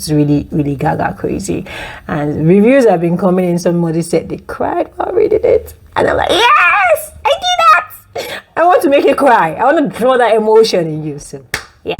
it's really, really Gaga crazy. And reviews have been coming in. Somebody said they cried while reading it. And I'm like, yes, I did that. I want to make you cry. I want to draw that emotion in you. So, yeah.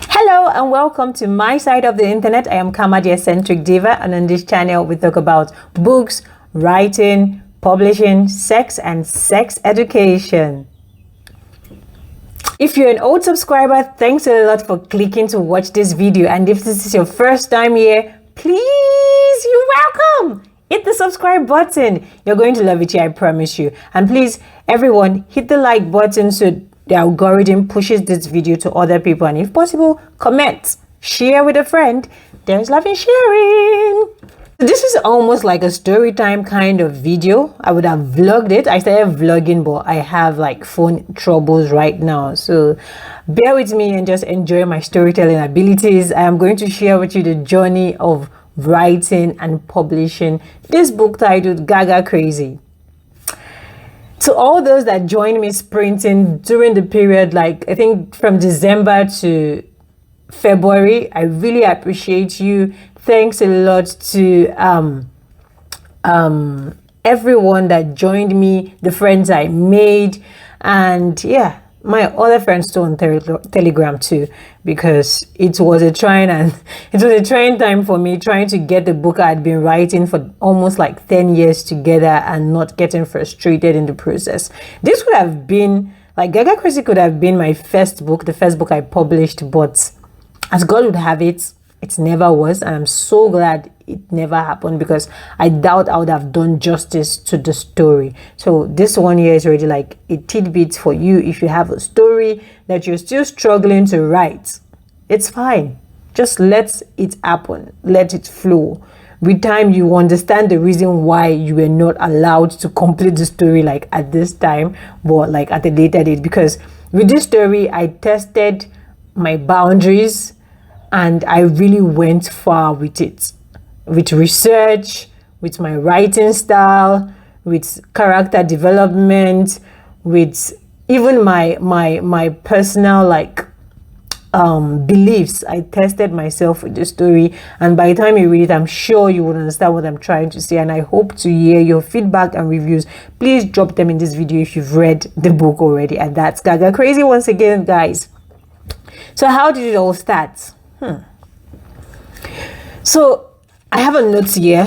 Hello and welcome to my side of the internet. I am Camaa, the eccentric diva, and on this channel we talk about books, writing, publishing, sex, and sex education. If you're an old subscriber, thanks a lot for clicking to watch this video, and if this is your first time here, please, you're welcome. Hit the subscribe button. You're going to love it here, I promise you. And please, everyone, hit the like button so the algorithm pushes this video to other people, and if possible, comment, share with a friend. There's love in sharing. This is almost like a story time kind of video. I would have vlogged it. I started vlogging, but I have like phone troubles right now, so bear with me and just enjoy my storytelling abilities. I am going to share with you the journey of writing and publishing this book titled Gaga Crazy. To all those that joined me sprinting during the period, like I think from December to February, I really appreciate you. Thanks a lot to everyone that joined me, the friends I made, and yeah, my other friends too on Telegram too, because it was a trying time for me trying to get the book I had been writing for almost like 10 years together and not getting frustrated in the process. This would have been like Gaga Crazy could have been my first book, the first book I published, but as God would have it, it never was, and I'm so glad it never happened, because I doubt I would have done justice to the story. So this one here is already like a tidbit for you. If you have a story that you're still struggling to write, it's fine. Just let it happen. Let it flow. With time, you understand the reason why you were not allowed to complete the story like at this time, but like at a later date. Because with this story, I tested my boundaries and I really went far with it. With research, with my writing style, with character development, with even my personal like beliefs. I tested myself with the story, and by the time you read it, I'm sure you would understand what I'm trying to say, and I hope to hear your feedback and reviews. Please drop them in this video if you've read the book already. And that's Gaga Crazy once again, guys. So how did it all start? So I have a note here.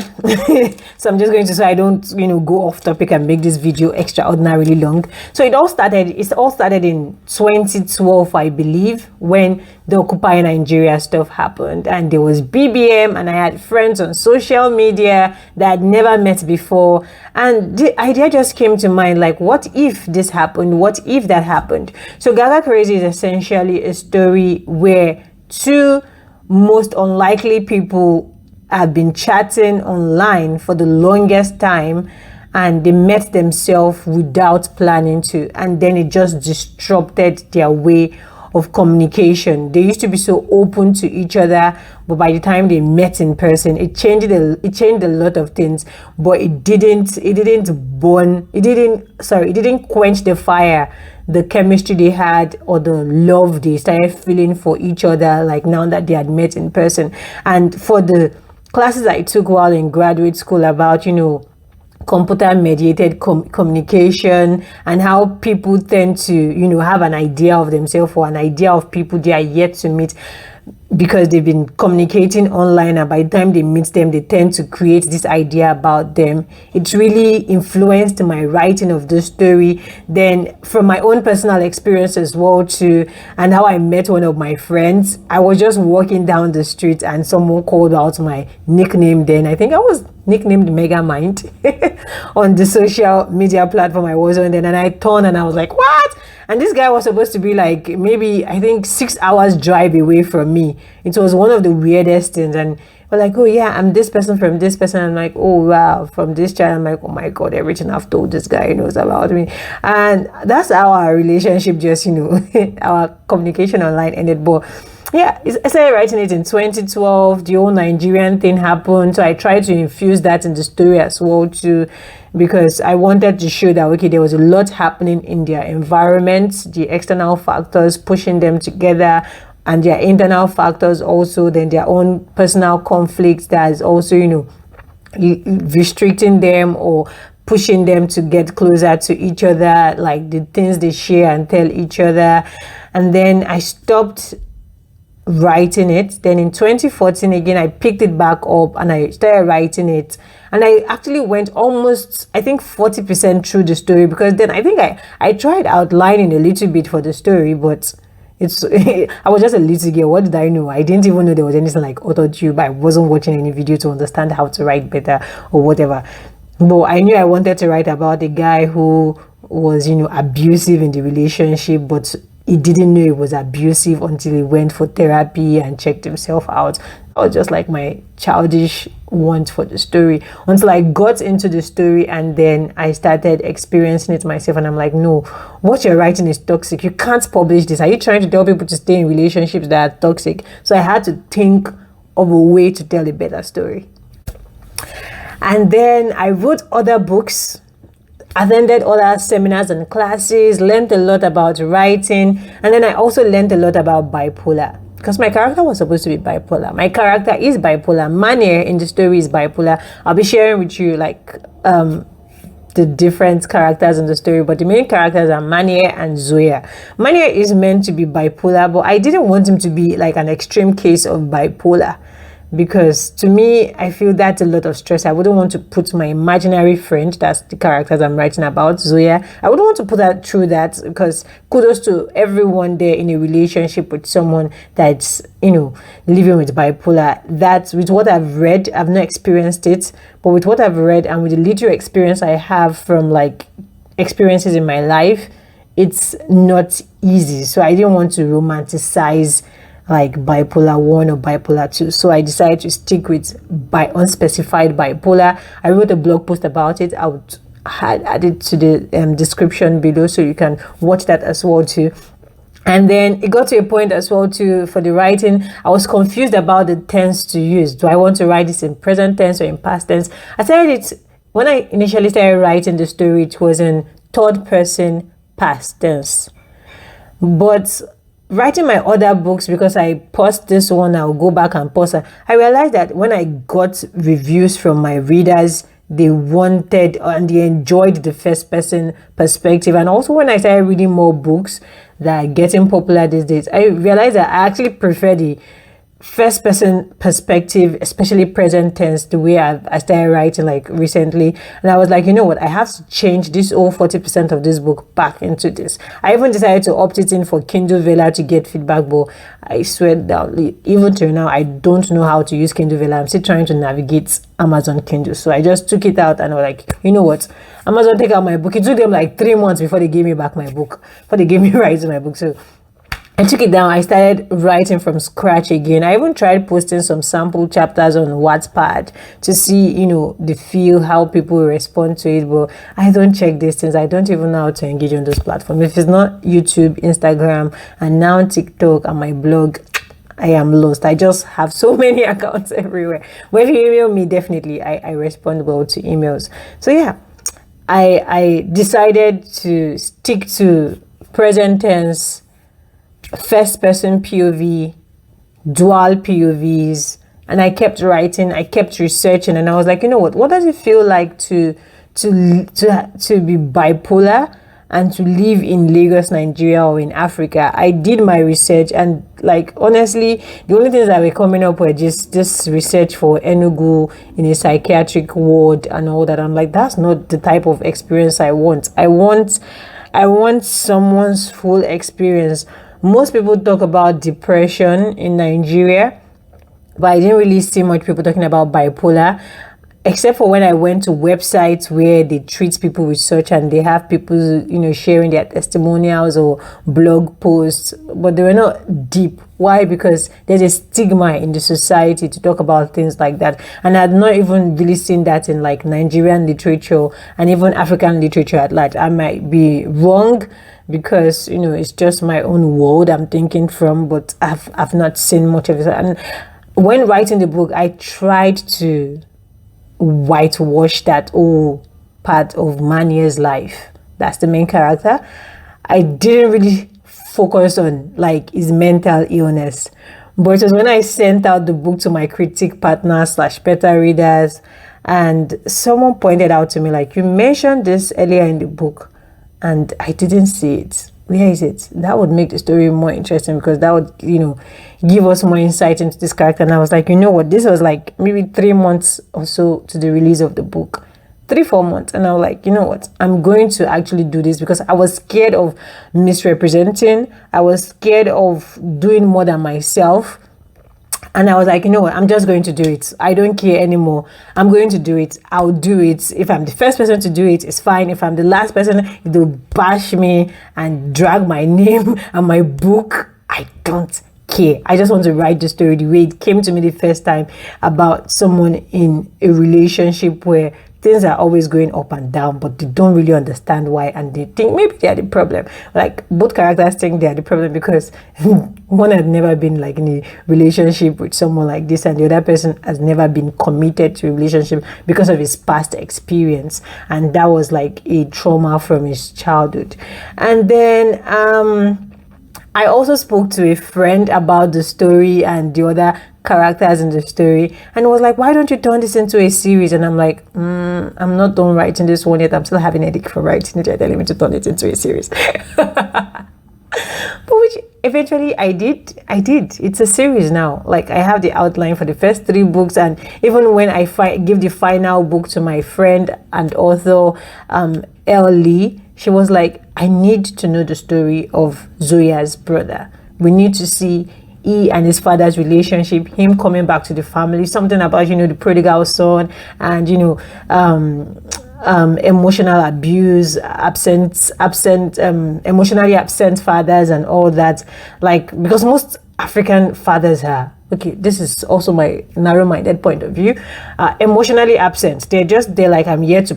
So I'm just going to, so I don't go off topic and make this video extraordinarily long. So it all started in 2012, I believe, when the Occupy Nigeria stuff happened, and there was BBM, and I had friends on social media that I'd never met before, and the idea just came to mind, like, what if this happened? What if that happened? So Gaga Crazy is essentially a story where two most unlikely people have been chatting online for the longest time, and they met themselves without planning to, and then it just disrupted their way of communication. They used to be so open to each other, but by the time they met in person, it changed a lot of things, but it didn't quench the fire, the chemistry they had, or the love they started feeling for each other, like now that they had met in person. And for the classes I took while in graduate school about computer mediated communication, and how people tend to have an idea of themselves or an idea of people they are yet to meet, because they've been communicating online, and by the time they meet them, they tend to create this idea about them. It really influenced my writing of the story. Then from my own personal experience as well too, and how I met one of my friends. I was just walking down the street and someone called out my nickname. Then I think I was nicknamed Mega Mind on the social media platform I was on then, and I turned and I was like, what? And this guy was supposed to be like maybe I think 6 hours drive away from me. It was one of the weirdest things. And we're like, oh yeah, I'm this person from this person. I'm like, oh wow, from this channel. I'm like, oh my god, everything I've told this guy knows about me. And that's how our relationship just our communication online ended. But yeah, I started writing it in 2012. The whole Nigerian thing happened, so I tried to infuse that in the story as well too, because I wanted to show that okay, there was a lot happening in their environment, the external factors pushing them together, and their internal factors also, then their own personal conflicts that is also, you know, restricting them or pushing them to get closer to each other, like the things they share and tell each other. And then I stopped writing it. Then in 2014 again, I picked it back up and I started writing it, and I actually went almost, I think, 40% through the story, because then I think I tried outlining a little bit for the story, but it's I was just a little girl. What did I know? I didn't even know there was anything like AutoTube. I wasn't watching any video to understand how to write better or whatever. But I knew I wanted to write about a guy who was, you know, abusive in the relationship, but he didn't know it was abusive until he went for therapy and checked himself out. That was just like my childish want for the story, until I got into the story and then I started experiencing it myself, and I'm like, no, what you're writing is toxic. You can't publish this. Are you trying to tell people to stay in relationships that are toxic? So I had to think of a way to tell a better story. And then I wrote other books, attended other seminars and classes, learned a lot about writing, and then I also learned a lot about bipolar, because my character was supposed to be bipolar. My character is bipolar. Mania in the story is bipolar. I'll be sharing with you like the different characters in the story, but the main characters are Mania and Zoya. Mania is meant to be bipolar, but I didn't want him to be like an extreme case of bipolar, because to me, I feel that's a lot of stress. I wouldn't want to put my imaginary friend, that's the characters I'm writing about, Zoya, I wouldn't want to put that through that, because kudos to everyone there in a relationship with someone that's, you know, living with bipolar. That's with what I've read. I've not experienced it, but with what I've read and with the little experience I have from like experiences in my life, it's not easy. So I didn't want to romanticize like bipolar 1 or bipolar 2, so I decided to stick with unspecified bipolar. I wrote a blog post about it. I would add it to the description below, so you can watch that as well too. And then it got to a point as well too, for the writing, I was confused about the tense to use. Do I want to write this in present tense or in past tense? I started it, when I initially started writing the story, it was in third person past tense. But writing my other books, because I paused this one, I'll go back and pause it, I realized that when I got reviews from my readers, they wanted and they enjoyed the first person perspective. And also when I started reading more books that are getting popular these days, I realized that I actually prefer the first person perspective, especially present tense, the way I started writing like recently. And I was like, you know what, I have to change this whole 40% of this book back into this. I even decided to opt it in for Kindle Vella to get feedback, but I swear that even till now I don't know how to use Kindle Vella. I'm still trying to navigate Amazon Kindle. So I just took it out and I was like, you know what, Amazon, take out my book. It took them like 3 months before they gave me back my book, before they gave me rights to my book. So I took it down. I started writing from scratch again. I even tried posting some sample chapters on Wattpad to see, you know, the feel, how people respond to it. But I don't check these things. I don't even know how to engage on those platforms. If it's not YouTube, Instagram, and now TikTok and my blog, I am lost. I just have so many accounts everywhere. But if you email me, definitely I respond well to emails. So yeah, I decided to stick to present tense, first person POV, dual POVs, and I kept writing, I kept researching, and I was like, you know what does it feel like to be bipolar and to live in Lagos, Nigeria, or in Africa? I did my research, and like honestly, the only things that were coming up were just this research for Enugu in a psychiatric ward and all that. I'm like, that's not the type of experience I want. I want someone's full experience. Most people talk about depression in Nigeria, but I didn't really see much people talking about bipolar. except for when I went to websites where they treat people with such and they have people, sharing their testimonials or blog posts, but they were not deep. Why? Because there's a stigma in the society to talk about things like that. And I'd not even really seen that in like Nigerian literature and even African literature at large. I might be wrong because, it's just my own world I'm thinking from, but I've not seen much of it. And when writing the book, I tried to whitewash that part of Manier's life. That's the main character. I didn't really focus on like his mental illness, but it was when I sent out the book to my critic partner / beta readers, and someone pointed out to me like, you mentioned this earlier in the book and I didn't see it. Where is it? That would make the story more interesting, because that would, give us more insight into this character. And I was like, what? This was like maybe 3 months or so to the release of the book. 3-4 months. And I was like, what? I'm going to actually do this, because I was scared of misrepresenting. I was scared of doing more than myself. And I was like, what? I'm just going to do it. I don't care anymore. I'm going to do it. I'll do it. If I'm the first person to do it, it's fine. If I'm the last person, if they'll bash me and drag my name and my book, I don't care. I just want to write the story the way it came to me the first time, about someone in a relationship where things are always going up and down, but they don't really understand why, and they think maybe they are the problem. Like, both characters think they are the problem because one had never been like in a relationship with someone like this, and the other person has never been committed to a relationship because of his past experience, and that was like a trauma from his childhood. And then I also spoke to a friend about the story and the other characters in the story, and was like, why don't you turn this into a series? And I'm like, I'm not done writing this one yet. I'm still having a headache for writing it. They're telling me to turn it into a series. But which eventually I did. It's a series now. Like, I have the outline for the first 3 books, and even when I give the final book to my friend and author Elle Lee, she was like, I need to know the story of Zoya's brother. We need to see he and his father's relationship, him coming back to the family, something about, the prodigal son, and, emotional abuse, emotionally absent fathers and all that. Like, because most African fathers are, okay, this is also my narrow-minded point of view, emotionally absent. They're like, I'm here to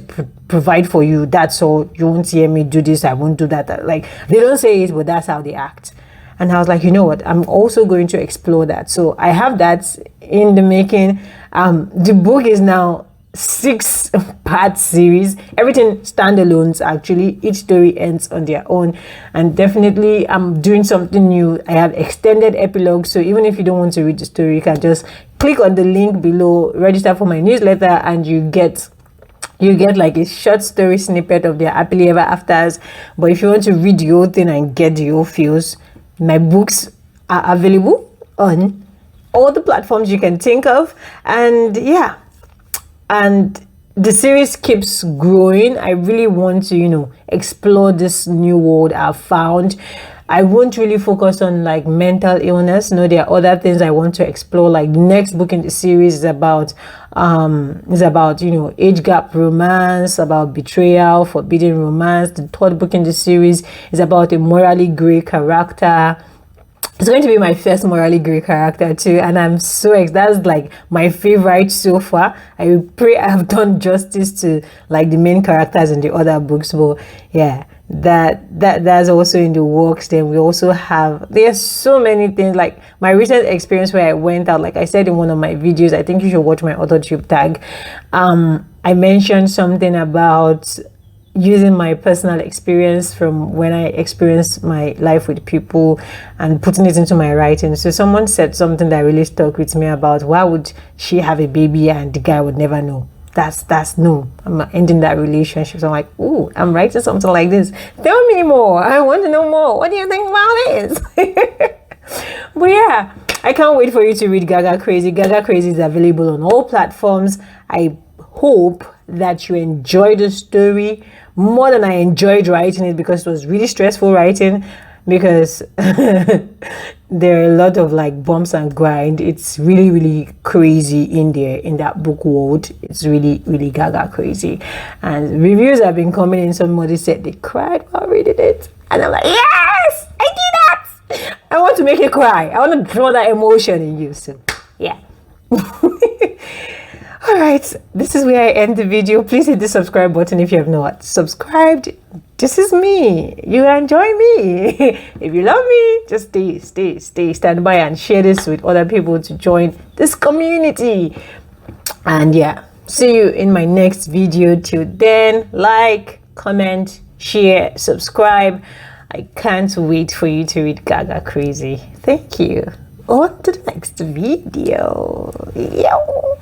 provide for you. That's all. You won't hear me do this. I won't do that. Like, they don't say it, but that's how they act. And I was like, what? I'm also going to explore that. So I have that in the making. The book is now 6-part series. Everything standalones, actually. Each story ends on their own. And definitely I'm doing something new. I have extended epilogues. So even if you don't want to read the story, you can just click on the link below, register for my newsletter, and you get like a short story snippet of their happily ever afters. But if you want to read the whole thing and get the whole feels, my books are available on all the platforms you can think of. And and the series keeps growing. I really want to, explore this new world I've found. I won't really focus on like mental illness. No, there are other things I want to explore. Like, the next book in the series is about age gap romance, about betrayal, forbidden romance. The 3rd book in the series is about a morally grey character. It's going to be my first morally grey character too, and I'm so excited. That's like my favorite so far. I pray I've done justice to like the main characters in the other books, but yeah, that's also in the works. Then we also have, there's so many things, like my recent experience where I went out, like I said in one of my videos, I think you should watch my AuthorTube tag. I mentioned something about using my personal experience from when I experienced my life with people and putting it into my writing. So someone said something that really stuck with me about, why would she have a baby and the guy would never know? That's no, I'm ending that relationship. So I'm like, ooh, I'm writing something like this. Tell me more. I want to know more. What do you think about this? But yeah, I can't wait for you to read Gaga Crazy. Gaga Crazy is available on all platforms. I hope that you enjoy the story more than I enjoyed writing it, because it was really stressful writing. because there are a lot of like bumps and grind. It's really, really crazy in there, in that book world. It's really, really Gaga crazy. And reviews have been coming in. Somebody said they cried while reading it. And I'm like, yes, I did that. I want to make you cry. I want to draw that emotion in you. So, yeah. All right, this is where I end the video. Please hit the subscribe button if you have not subscribed. This is me. You enjoy me. If you love me, just stand by and share this with other people to join this community. And yeah, see you in my next video. Till then, like, comment, share, subscribe. I can't wait for you to read Gaga Crazy. Thank you. On to the next video. Yo.